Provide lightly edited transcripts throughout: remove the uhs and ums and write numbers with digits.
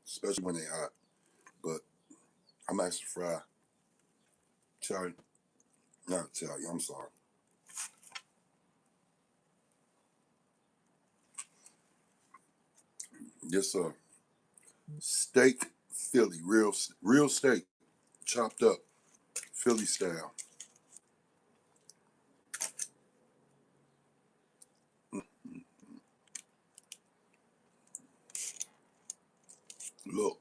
especially when they hot. But I'm asking fry. Charlie, not Charlie. I'm sorry. This steak Philly, real steak, chopped up, Philly style. Look,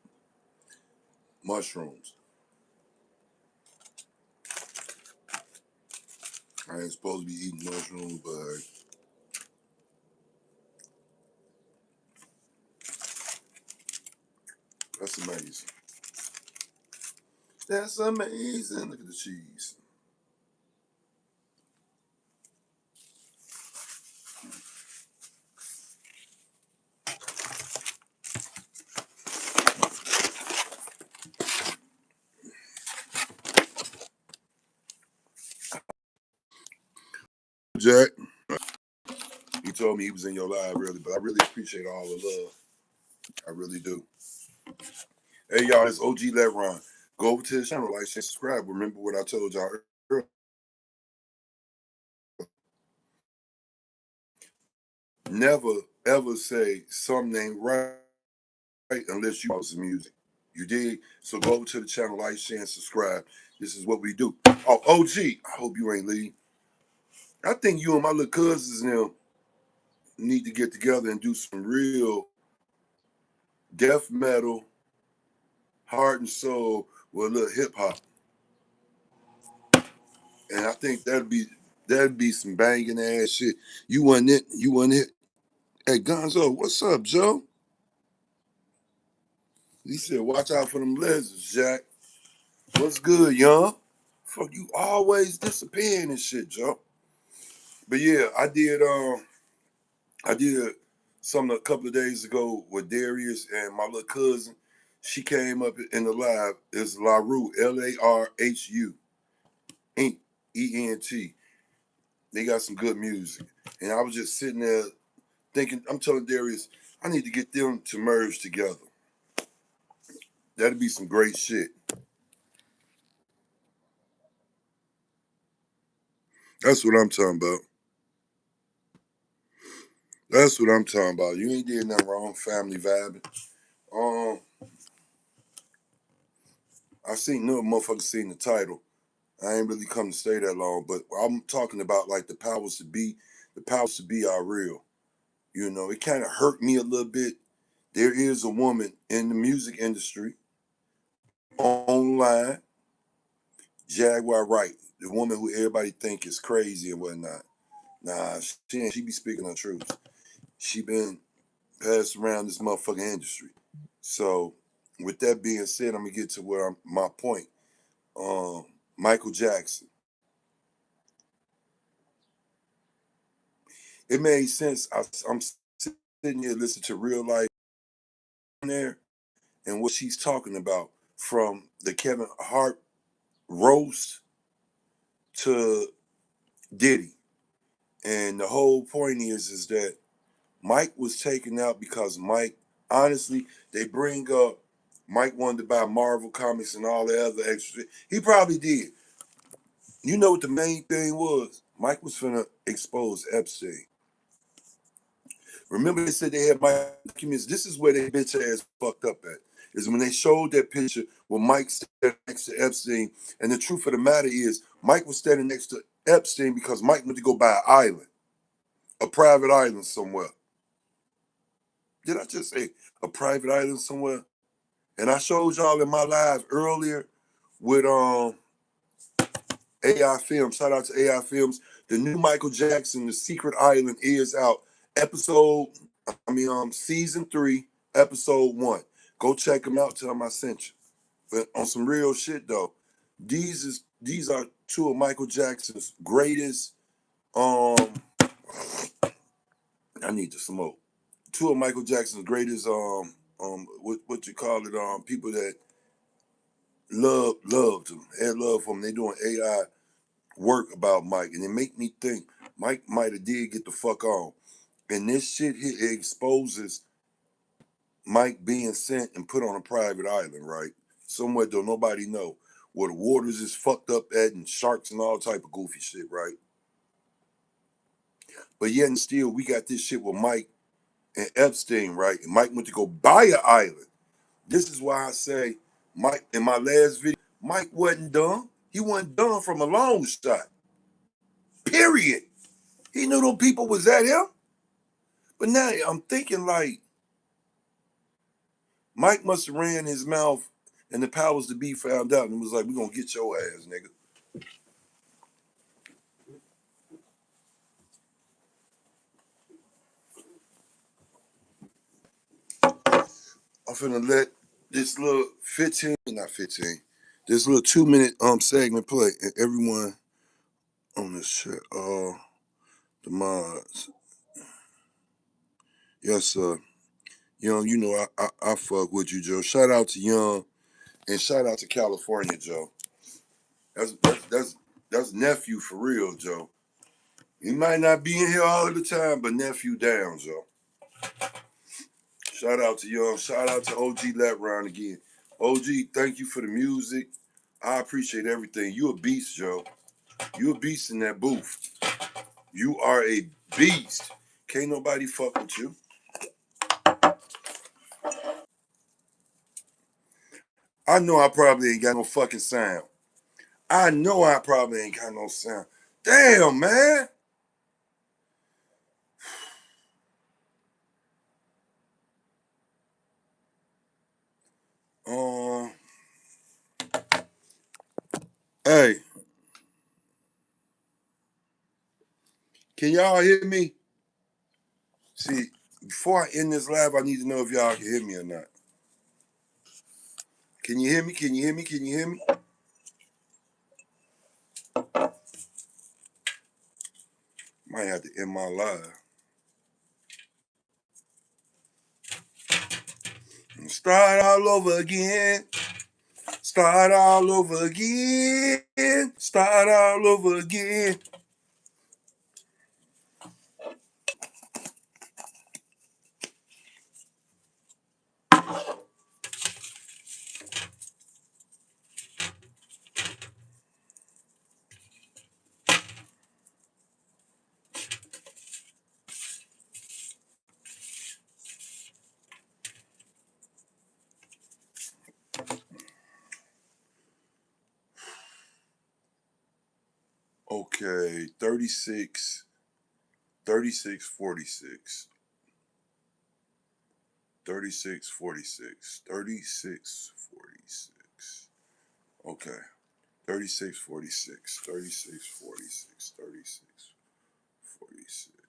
mushrooms. I ain't supposed to be eating mushrooms, but that's amazing. That's amazing. Look at the cheese. Jack, he told me he was in your live, really, but I really appreciate all the love. I really do. Hey, y'all, it's OG Letron. Go over to the channel, like, share, subscribe. Remember what I told y'all earlier. Never, ever say something ain't right unless you want some music. You dig? So go over to the channel, like, share, and subscribe. This is what we do. Oh, OG, I hope you ain't leave. I think you and my little cousins now need to get together and do some real death metal, heart and soul with a little hip hop. And I think that'd be some banging ass shit. You wasn't it. You wasn't it. Hey Gonzo, what's up, Joe? He said, watch out for them lizards, Jack. What's good, young? Fuck, you always disappearing and shit, Joe. But yeah, I did something a couple of days ago with Darius and my little cousin. She came up in the live. It's LaRue, Larhu, Ent, ENT. They got some good music. And I was just sitting there thinking, I'm telling Darius, I need to get them to merge together. That'd be some great shit. That's what I'm talking about. That's what I'm talking about. You ain't did nothing wrong, family vibing. Um, I seen no motherfucker seen the title. I ain't really come to stay that long, but I'm talking about like the powers to be. The powers to be are real. You know, it kind of hurt me a little bit. There is a woman in the music industry online, Jaguar Wright, the woman who everybody think is crazy and whatnot. Nah, she be speaking the truth. She been passed around this motherfucking industry. So, with that being said, I'm gonna get to my point. Um, Michael Jackson. It made sense. I'm sitting here listening to real life there and what she's talking about from the Kevin Hart roast to Diddy. And the whole point is that Mike was taken out because Mike, honestly, they bring up Mike wanted to buy Marvel Comics and all the other extra. He probably did. You know what the main thing was? Mike was finna expose Epstein. Remember they said they had Mike documents. This is where they bitch ass fucked up at. Is when they showed that picture with Mike standing next to Epstein. And the truth of the matter is, Mike was standing next to Epstein because Mike went to go buy an island, a private island somewhere. Did I just say a private island somewhere? And I showed y'all in my live earlier with AI Films. Shout out to AI Films. The new Michael Jackson, The Secret Island, is out. Season 3, episode 1. Go check them out. Tell them I sent you. But on some real shit though, these are two of Michael Jackson's greatest. I need to smoke. Two of Michael Jackson's greatest. What you call it? People that loved him, had love for him. They doing AI work about Mike, and it make me think Mike might have did get the fuck on. And this shit here exposes Mike being sent and put on a private island, right? Somewhere don't nobody know. Where the waters is fucked up at and sharks and all type of goofy shit, right? But yet and still, we got this shit with Mike and Epstein, right? And Mike went to go buy an island. This is why I say, Mike, in my last video, Mike wasn't dumb. He wasn't dumb from a long shot. Period. He knew them people was at him. But now I'm thinking like, Mike must have ran his mouth and the powers to be found out and was like, we're going to get your ass, nigga. I'm finna let this little 15, not 15, this little 2-minute segment play, and everyone on this shit, the mods. Yes, sir. Young, you know I fuck with you, Joe. Shout out to Young and shout out to California, Joe. That's nephew for real, Joe. He might not be in here all of the time, but nephew down, Joe. Shout out to Young. Shout out to OG Lap Round again. OG, thank you for the music. I appreciate everything. You a beast, Joe. You a beast in that booth. You are a beast. Can't nobody fuck with you. I know I probably ain't got no fucking sound. I know I probably ain't got no sound. Damn, man. Um, hey, can y'all hear me? See, before I end this live, I need to know if y'all can hear me or not. Can you hear me? Can you hear me? Can you hear me? Might have to end my live. Start all over again. Start all over again. Start all over again. Okay, 36, 36, 46. 36, 46. 36, 46. Okay. 36, 46. 36, 46. 36, 46.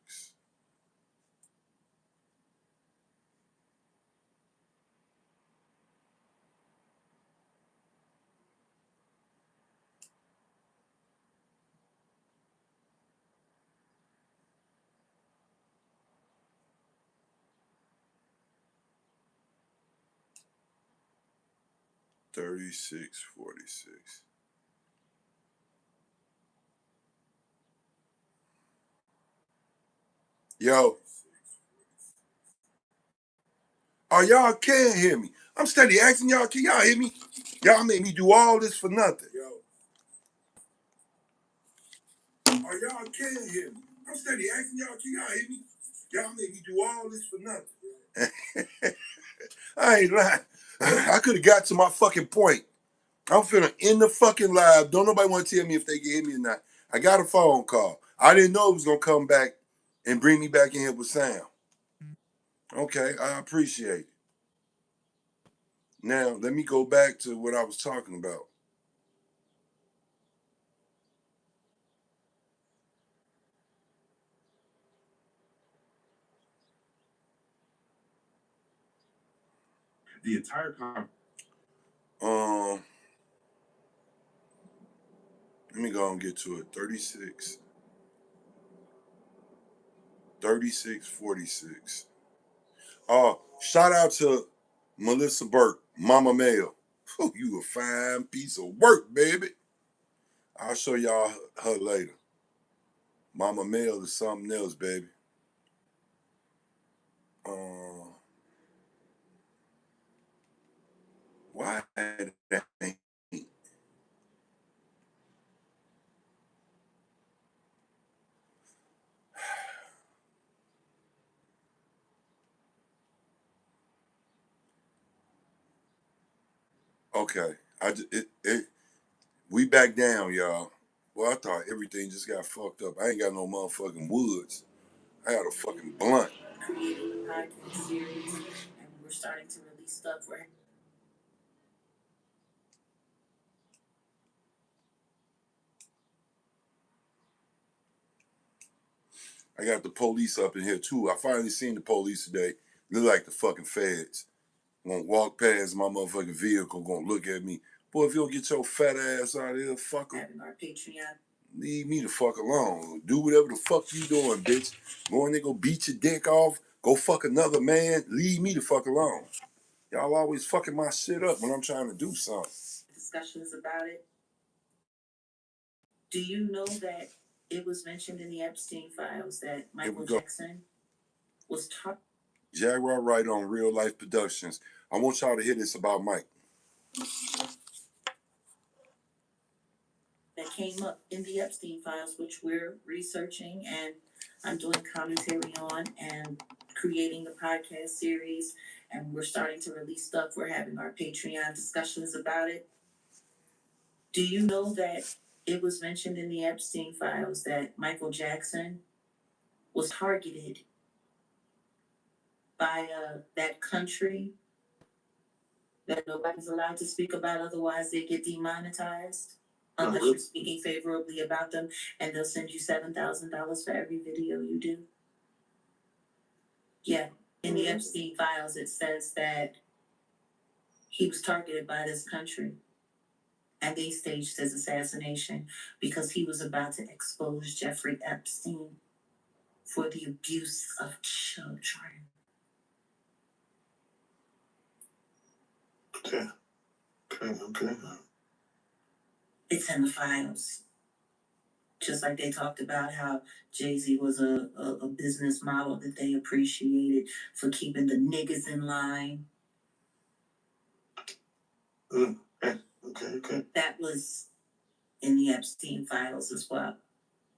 36, 46. Yo. Oh, y'all can't hear me. I'm steady asking y'all, can y'all hear me? Y'all made me do all this for nothing. Yo. Oh, y'all can't hear me. I'm steady asking y'all, can y'all hear me? Y'all made me do all this for nothing. I ain't lying. I could have got to my fucking point. I'm finna end the fucking live. Don't nobody want to tell me if they can hear me or not. I got a phone call. I didn't know it was gonna come back and bring me back in here with sound. Okay, I appreciate it. Now let me go back to what I was talking about. The entire let me go and get to it. 36, 36, 46. Oh, shout out to Melissa Burke, Mama Mail. Oh, you a fine piece of work, baby. I'll show y'all her later. Mama Mail is something else, baby. Uh, Why that ain't? Okay, we back down, y'all. Well, I thought everything just got fucked up. I ain't got no motherfucking woods. I got a fucking blunt. Creating a podcast series, and we're starting to release stuff. I got the police up in here too. I finally seen the police today. Look like the fucking feds. Gonna walk past my motherfucking vehicle, gonna look at me. Boy, if you don't get your fat ass out of here, fucker. Having our Patreon. Leave me the fuck alone. Do whatever the fuck you doing, bitch. Go in there, go beat your dick off. Go fuck another man. Leave me the fuck alone. Y'all always fucking my shit up when I'm trying to do something. Discussions about it. Do you know that it was mentioned in the Epstein files that Michael Jackson was taught? Jaguar Wright on Real Life Productions. I want y'all to hear this about Mike. That came up in the Epstein files, which we're researching and I'm doing commentary on and creating the podcast series. And we're starting to release stuff. We're having our Patreon discussions about it. Do you know that it was mentioned in the Epstein files that Michael Jackson was targeted by that country that nobody's allowed to speak about, otherwise they get demonetized? Unless you're speaking favorably about them, and they'll send you $7,000 for every video you do. Yeah, in the Epstein files, it says that he was targeted by this country, and they staged his assassination because he was about to expose Jeffrey Epstein for the abuse of children. Okay. It's in the files. Just like they talked about how Jay-Z was a business model that they appreciated for keeping the niggas in line. Okay. That was in the Epstein files as well.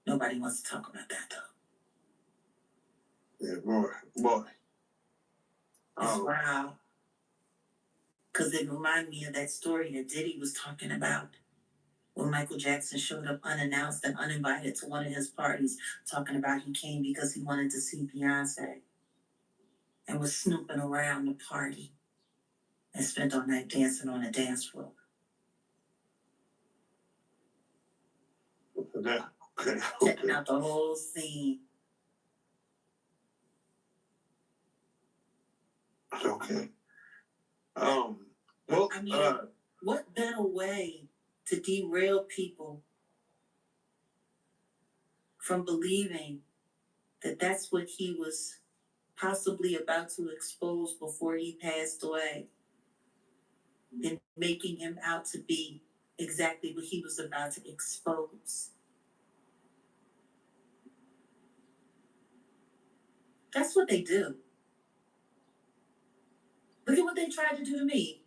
Nobody wants to talk about that though. Yeah, boy. It's wow. Because it reminded me of that story that Diddy was talking about when Michael Jackson showed up unannounced and uninvited to one of his parties, talking about he came because he wanted to see Beyonce and was snooping around the party and spent all night dancing on a dance floor. Yeah. Okay. Checking out the whole scene. Okay. Well, I mean, what better way to derail people from believing that that's what he was possibly about to expose before he passed away, than making him out to be exactly what he was about to expose? That's what they do. Look at what they tried to do to me.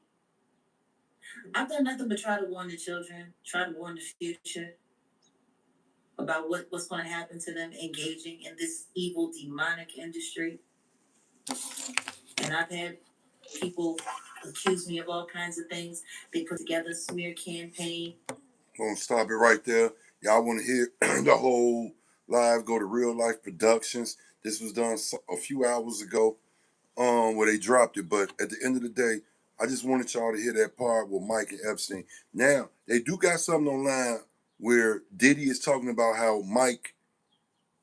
I've done nothing but try to warn the children, try to warn the future about what's going to happen to them engaging in this evil, demonic industry. And I've had people accuse me of all kinds of things. They put together a smear campaign. Gonna stop it right there. Y'all want to hear the whole live? Go to Real Life Productions. This was done a few hours ago, where they dropped it. But at the end of the day, I just wanted y'all to hear that part with Mike and Epstein. Now they do got something online where Diddy is talking about how Mike,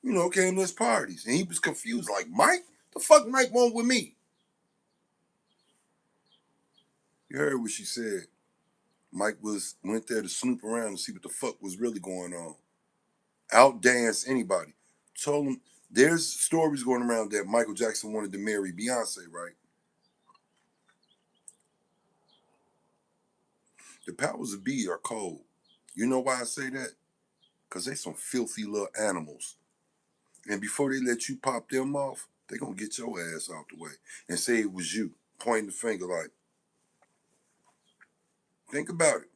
came to his parties and he was confused. Like, Mike, the fuck Mike want with me? You heard what she said. Mike went there to snoop around and see what the fuck was really going on. Outdance anybody. Told him there's stories going around that Michael Jackson wanted to marry Beyonce, right? The powers that be are cold. You know why I say that? Because they some filthy little animals. And before they let you pop them off, they going to get your ass out the way and say it was you. Pointing the finger like, Think about it.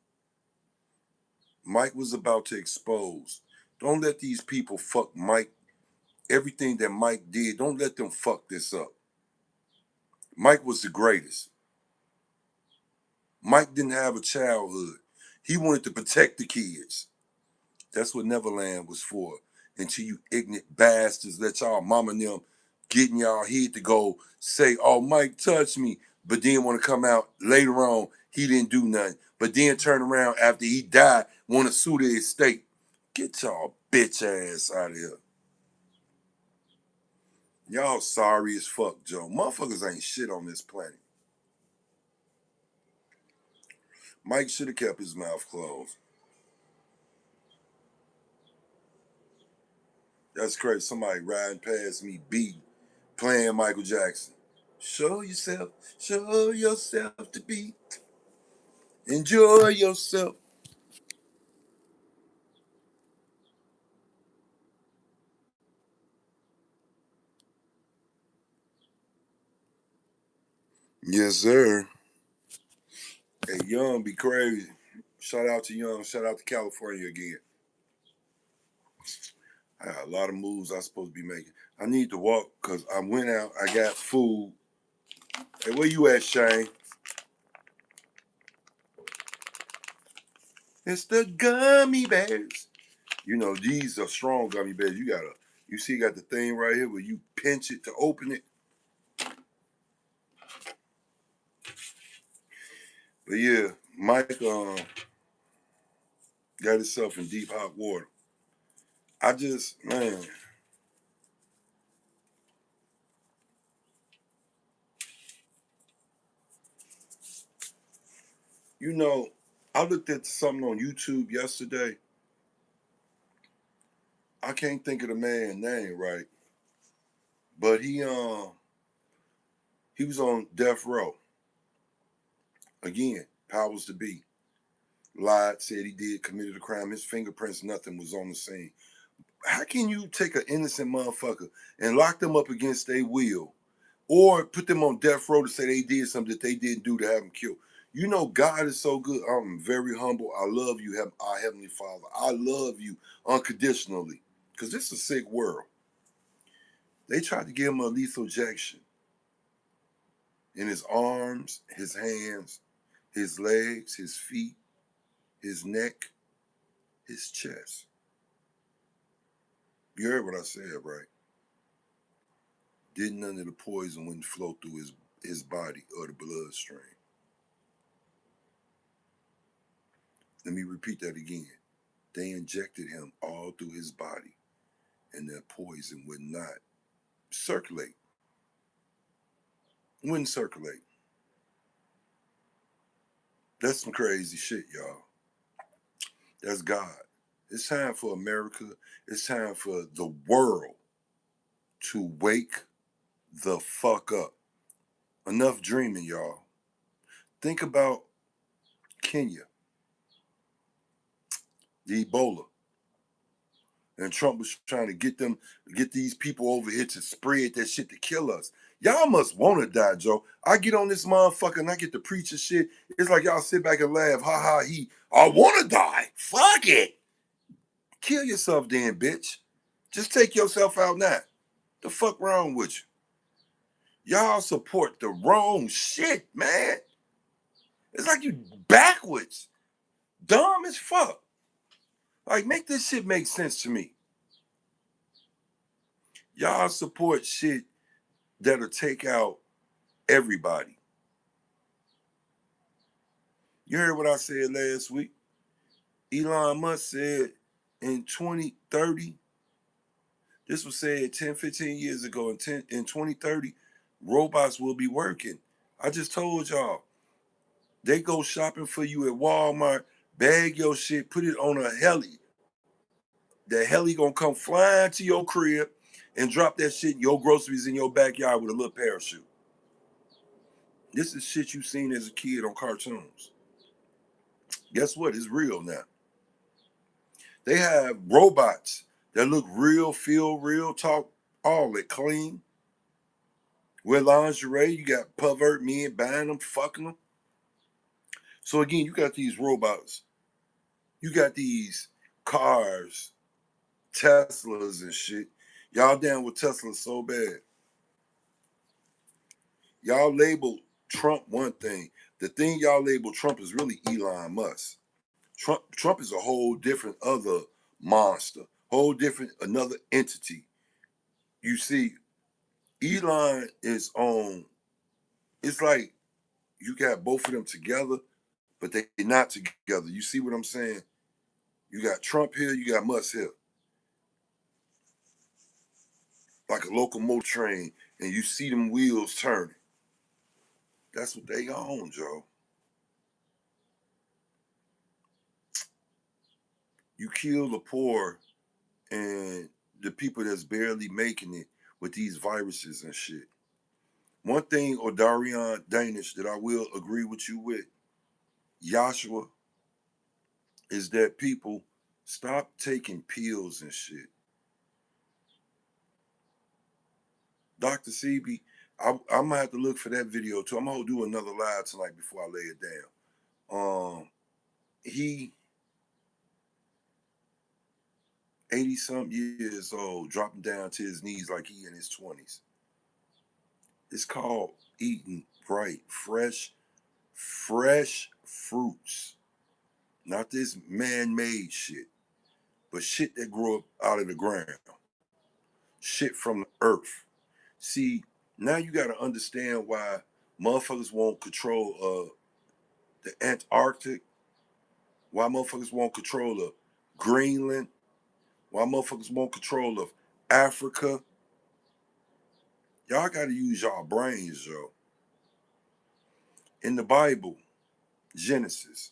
Mike was about to expose. Don't let these people fuck Mike. Everything that Mike did, don't let them fuck this up. Mike was the greatest. Mike didn't have a childhood. He wanted to protect the kids. That's what Neverland was for. Until you ignorant bastards let y'all mama and them get in y'all head to go say, oh, Mike touched me, but then want to come out later on, he didn't do nothing. But then turn around after he died, want to sue the estate. Get y'all bitch ass out of here. Y'all sorry as fuck, Joe. Motherfuckers ain't shit on this planet. Mike should have kept his mouth closed. That's crazy. Somebody riding past me beating, playing Michael Jackson. Show yourself to be. Enjoy yourself. Yes, sir. Hey, Young be crazy. Shout out to Young. Shout out to California again. I got a lot of moves I'm supposed to be making. I need to walk because I went out. I got food. Hey, where you at, Shane? It's the gummy bears. You know, these are strong gummy bears. You see, got the thing right here where you pinch it to open it. But yeah, Mike got himself in deep hot water. Man, you know, I looked at something on YouTube yesterday. I can't think of the man's name right, but he was on death row. Again, powers to be. Lied, said he did, committed a crime. His fingerprints, nothing was on the scene. How can you take an innocent motherfucker and lock them up against their will, or put them on death row to say they did something that they didn't do to have them killed? You know, God is so good. I'm very humble. I love you, our Heavenly Father. I love you unconditionally, because this is a sick world. They tried to give him a lethal injection in his arms, his hands, his legs, his feet, his neck, his chest. You heard what I said, right? Didn't none of the poison wouldn't flow through his body or the bloodstream. Let me repeat that again. They injected him all through his body, and that poison would not circulate. Wouldn't circulate. That's some crazy shit, y'all. That's God. It's time for America. It's time for the world to wake the fuck up. Enough dreaming, y'all. Think about Kenya, the Ebola. And Trump was trying to get these people over here to spread that shit to kill us. Y'all must want to die, Joe. I get on this motherfucker and I get to preach and shit. It's like y'all sit back and laugh. Ha ha, I want to die. Fuck it. Kill yourself then, bitch. Just take yourself out now. The fuck wrong with you? Y'all support the wrong shit, man. It's like you backwards. Dumb as fuck. Like, make this shit make sense to me. Y'all support shit that'll take out everybody. You heard what I said last week? Elon Musk said in 2030, this was said 10, 15 years ago, in 2030, robots will be working. I just told y'all, they go shopping for you at Walmart, bag your shit, put it on a heli. The heli gonna come flying to your crib and drop that shit, your groceries in your backyard with a little parachute. This is shit you seen as a kid on cartoons. Guess what? It's real now. They have robots that look real, feel real, talk all that clean. Wear lingerie, you got pervert men buying them, fucking them. So again, you got these robots, you got these cars, Teslas and shit. Y'all down with Tesla so bad. Y'all label Trump one thing. The thing y'all label Trump is really Elon Musk. Trump is a whole different other monster, whole different another entity. You see, Elon is on. It's like you got both of them together, but they're not together. You see what I'm saying? You got Trump here, you got Musk here, like a locomotive train, and you see them wheels turning. That's what they own, Joe. You kill the poor and the people that's barely making it with these viruses and shit. One thing, or Darian Danish, that I will agree with you with, Joshua, is that people stop taking pills and shit. Dr. CB, I'm gonna have to look for that video too. I'm gonna do another live tonight before I lay it down. He 80 something years old, dropping down to his knees like he in his 20s. It's called eating right, fresh fruits. Not this man-made shit, but shit that grew up out of the ground. Shit from the earth. See, now you gotta understand why motherfuckers won't control the Antarctic, why motherfuckers won't control of Greenland, why motherfuckers won't control of Africa. Y'all gotta use y'all brains, yo. In the Bible, Genesis,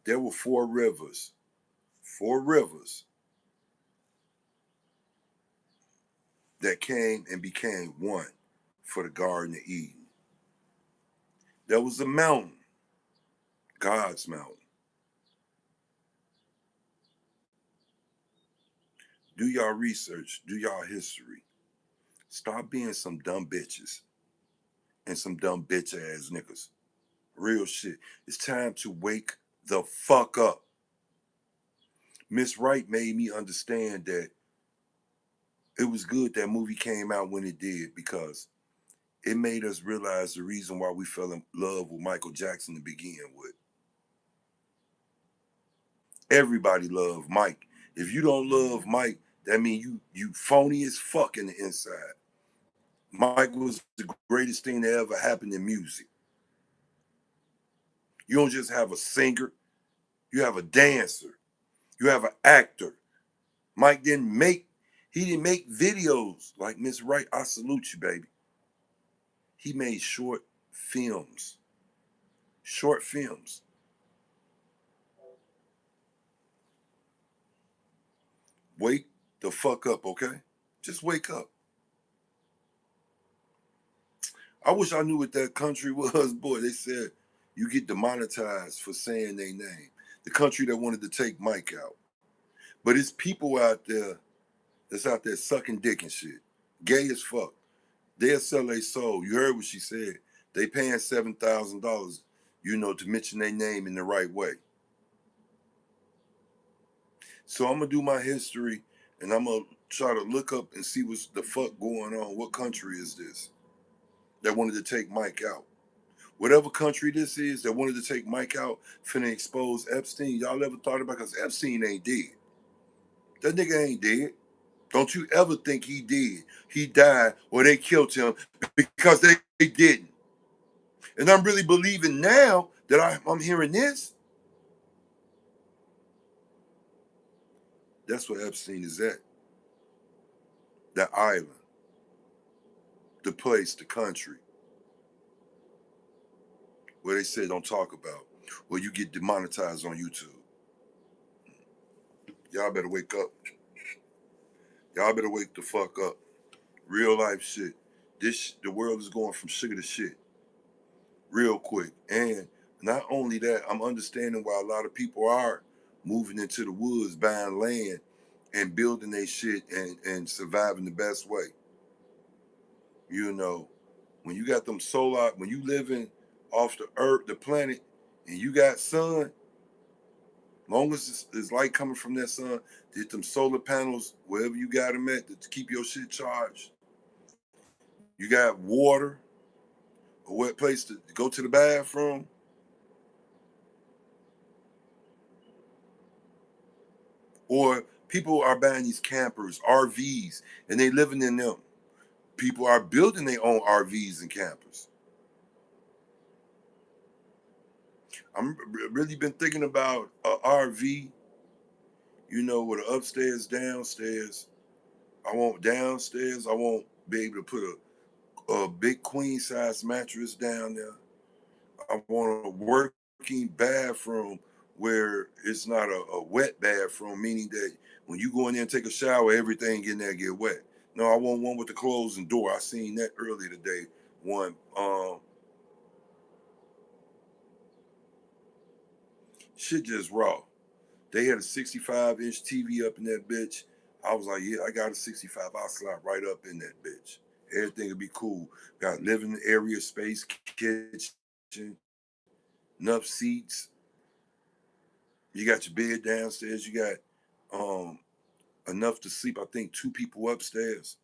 there were four rivers that came and became one for the Garden of Eden. There was a mountain, God's mountain. Do y'all research, do y'all history. Stop being some dumb bitches and some dumb bitch ass niggas. Real shit. It's time to wake the fuck up. Miss Wright made me understand that it was good that movie came out when it did, because it made us realize the reason why we fell in love with Michael Jackson to begin with. Everybody loved Mike. If you don't love Mike, that means you phony as fuck in the inside. Mike was the greatest thing that ever happened in music. You don't just have a singer, you have a dancer, you have an actor. Mike he didn't make videos like Miss Wright. I salute you, baby. He made short films. Short films. Wake the fuck up, okay? Just wake up. I wish I knew what that country was. Boy, they said you get demonetized for saying their name. The country that wanted to take Mike out. But it's people out there that's out there sucking dick and shit. Gay as fuck. They'll sell their soul. You heard what she said. They paying $7,000, to mention their name in the right way. So I'm gonna do my history and I'm gonna try to look up and see what's the fuck going on. What country is this that wanted to take Mike out? Whatever country this is that wanted to take Mike out, finna expose Epstein. Y'all ever thought about, because Epstein ain't dead. That nigga ain't dead. Don't you ever think he did. He died or they killed him, because they didn't. And I'm really believing now that I'm hearing this. That's where Epstein is at. That island, the place, the country where they say don't talk about, where you get demonetized on YouTube. Y'all better wake up. Y'all better wake the fuck up. Real life shit. The world is going from sugar to shit real quick. And not only that, I'm understanding why a lot of people are moving into the woods, buying land and building their shit and surviving the best way. When you got them solar, when you live in off the earth, the planet, and you got sun, long as it's light coming from that sun, hit them solar panels, wherever you got them at, to keep your shit charged. You got water, a wet place to go to the bathroom. Or people are buying these campers, RVs, and they living in them. People are building their own RVs and campers. I'm really been thinking about a RV, with an upstairs, downstairs. I want downstairs. I won't be able to put a big queen size mattress down there. I want a working bathroom where it's not a wet bathroom, meaning that when you go in there and take a shower, everything in there get wet. No, I want one with the closing door. I seen that earlier today. One, shit just raw. They had a 65-inch TV up in that bitch. I was like, yeah, I got a 65. I'll slide right up in that bitch. Everything will be cool. Got living area space, kitchen, enough seats. You got your bed downstairs. You got enough to sleep. I think 2 people upstairs.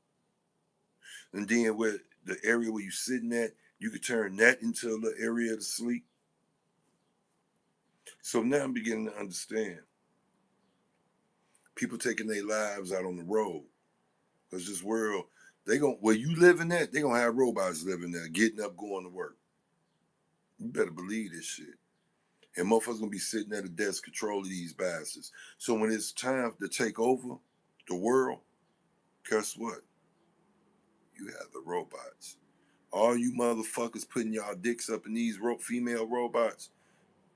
And then where the area where you sitting at, you could turn that into a little area to sleep. So now I'm beginning to understand people taking their lives out on the road. Because this world, where you living at, they gonna have robots living there, getting up, going to work. You better believe this shit. And motherfuckers gonna be sitting at a desk controlling these bastards. So when it's time to take over the world, guess what? You have the robots. All you motherfuckers putting y'all dicks up in these female robots,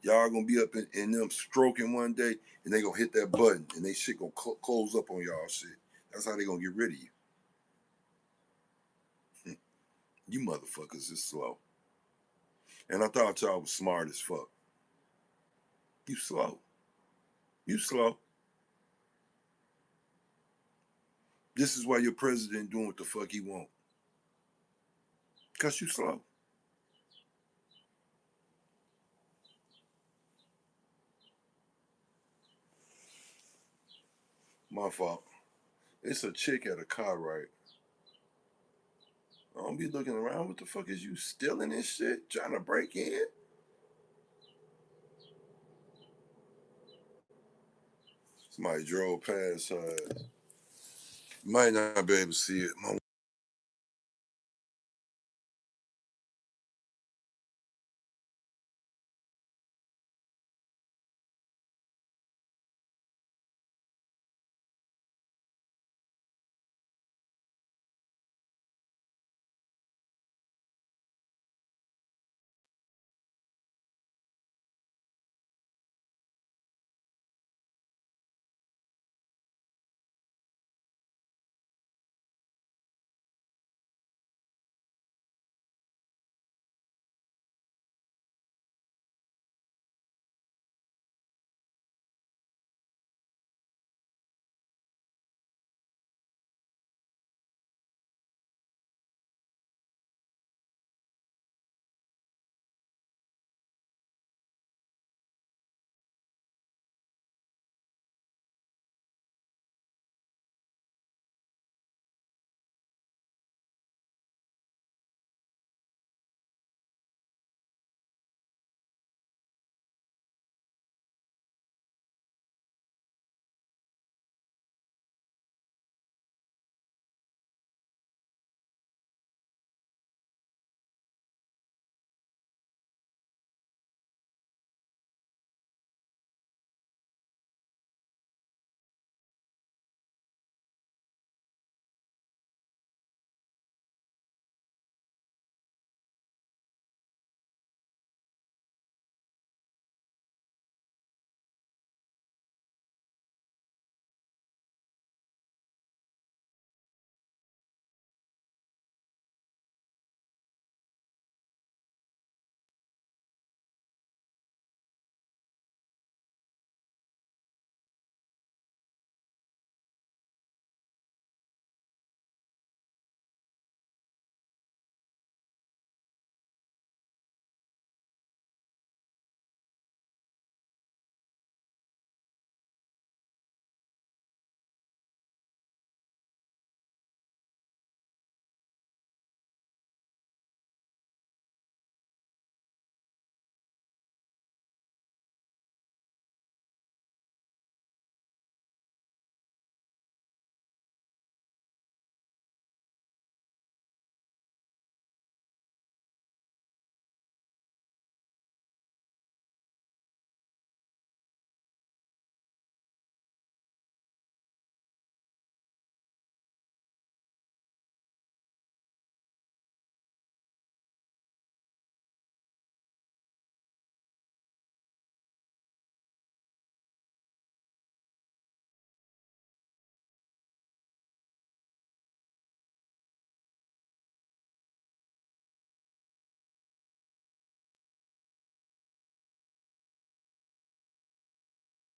y'all gonna be up in them stroking one day, and they gonna hit that button, and they shit gonna close up on y'all shit. That's how they gonna get rid of you. You motherfuckers is slow. And I thought y'all was smart as fuck. You slow. You slow. This is why your president doing what the fuck he want. Cause you slow. My fault. It's a chick at a car, right? I don't be looking around. What the fuck is you stealing this shit? Trying to break in? Somebody drove past her. Might not be able to see it.